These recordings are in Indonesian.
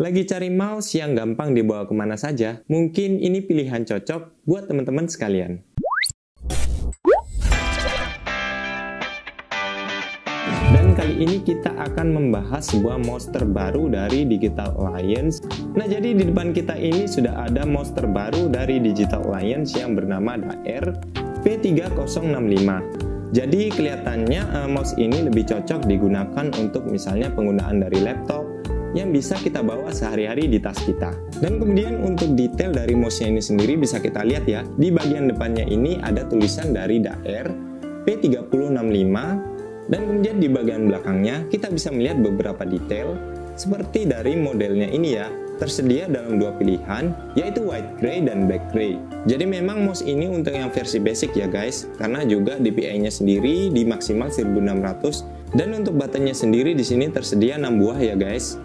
Lagi cari mouse yang gampang dibawa kemana saja? Mungkin ini pilihan cocok buat teman-teman sekalian. Dan kali ini kita akan membahas sebuah mouse terbaru dari Digital Alliance. Nah, jadi di depan kita ini sudah ada mouse terbaru dari Digital Alliance yang bernama Daer P3065. Jadi kelihatannya mouse ini lebih cocok digunakan untuk misalnya penggunaan dari laptop yang bisa kita bawa sehari-hari di tas kita. Dan kemudian untuk detail dari mouse-nya ini sendiri bisa kita lihat ya. Di bagian depannya ini ada tulisan dari Daer P3065. Dan kemudian di bagian belakangnya kita bisa melihat beberapa detail seperti dari modelnya ini ya. Tersedia dalam dua pilihan, yaitu white gray dan black gray. Jadi memang mouse ini untuk yang versi basic ya guys, karena juga DPI-nya sendiri di maksimal 1600 dan untuk buttonnya sendiri di sini tersedia 6 buah ya guys.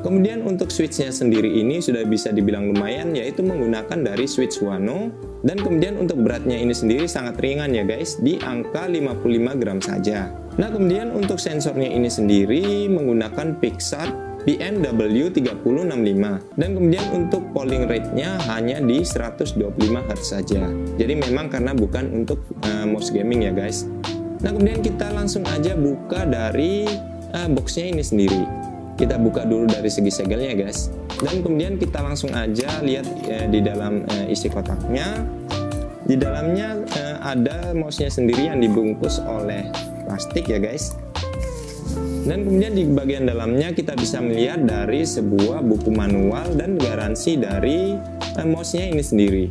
Kemudian untuk switch-nya sendiri ini sudah bisa dibilang lumayan, yaitu menggunakan dari switch Wano. Dan kemudian untuk beratnya ini sendiri sangat ringan ya guys, di angka 55 gram saja. Nah kemudian untuk sensornya ini sendiri menggunakan Pixart BMW3065. Dan kemudian untuk polling rate-nya hanya di 125 Hz saja. Jadi memang karena bukan untuk mouse gaming ya guys. Nah kemudian kita langsung aja buka dari boxnya ini sendiri. Kita buka dulu dari segi segelnya guys, dan kemudian kita langsung aja lihat di dalam isi kotaknya. Di dalamnya ada mouse-nya sendiri yang dibungkus oleh plastik ya guys. Dan kemudian di bagian dalamnya kita bisa melihat dari sebuah buku manual dan garansi dari mouse-nya ini sendiri.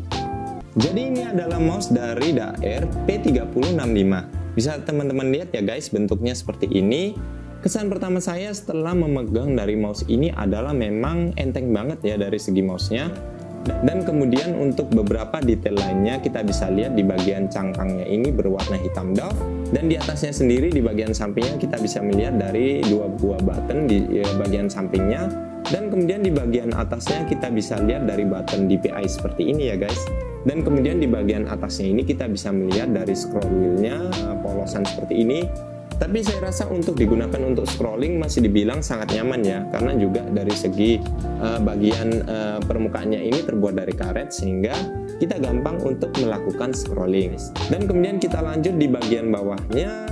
Jadi ini adalah mouse dari Daer P3065. Bisa teman-teman lihat ya guys, bentuknya seperti ini. Kesan pertama saya setelah memegang dari mouse ini adalah memang enteng banget ya dari segi mouse-nya. Dan kemudian untuk beberapa detail lainnya kita bisa lihat di bagian cangkangnya ini berwarna hitam doff. Dan di atasnya sendiri di bagian sampingnya kita bisa melihat dari dua buah button di bagian sampingnya. Dan kemudian di bagian atasnya kita bisa lihat dari button DPI seperti ini ya guys. Dan kemudian di bagian atasnya ini kita bisa melihat dari scroll wheel-nya polosan seperti ini. Tapi saya rasa untuk digunakan untuk scrolling masih dibilang sangat nyaman ya, karena juga dari segi bagian permukaannya ini terbuat dari karet sehingga kita gampang untuk melakukan scrolling. Dan kemudian kita lanjut di bagian bawahnya.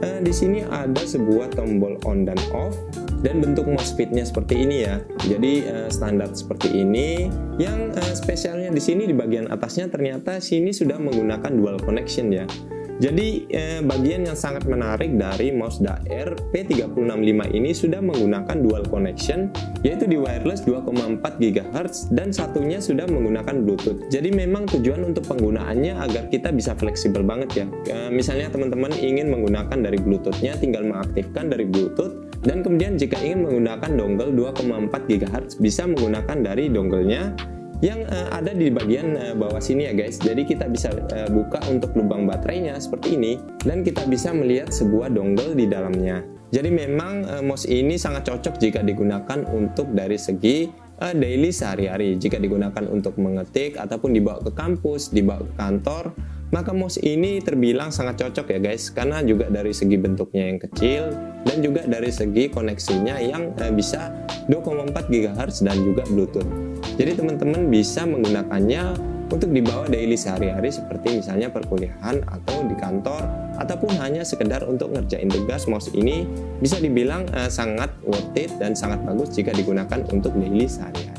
Di sini ada sebuah tombol on dan off dan bentuk mouse speed-nya seperti ini ya. Jadi standar seperti ini. Yang spesialnya di sini di bagian atasnya ternyata sini sudah menggunakan dual connection ya. Jadi bagian yang sangat menarik dari mouse Daer P3065 ini sudah menggunakan dual connection, yaitu di wireless 2,4 GHz dan satunya sudah menggunakan Bluetooth. Jadi memang tujuan untuk penggunaannya agar kita bisa fleksibel banget ya. Misalnya teman-teman ingin menggunakan dari Bluetooth-nya, tinggal mengaktifkan dari Bluetooth. Dan kemudian jika ingin menggunakan dongle 2,4 GHz bisa menggunakan dari dongle-nya yang ada di bagian bawah sini ya guys. Jadi kita bisa buka untuk lubang baterainya seperti ini dan kita bisa melihat sebuah dongle di dalamnya. Jadi memang mouse ini sangat cocok jika digunakan untuk dari segi daily sehari-hari. Jika digunakan untuk mengetik ataupun dibawa ke kampus, dibawa ke kantor, maka mouse ini terbilang sangat cocok ya guys, karena juga dari segi bentuknya yang kecil dan juga dari segi koneksinya yang bisa 2,4 GHz dan juga Bluetooth. Jadi teman-teman bisa menggunakannya untuk dibawa daily sehari-hari seperti misalnya perkuliahan atau di kantor ataupun hanya sekedar untuk ngerjain tugas. Mouse ini bisa dibilang sangat worth it dan sangat bagus jika digunakan untuk daily sehari-hari.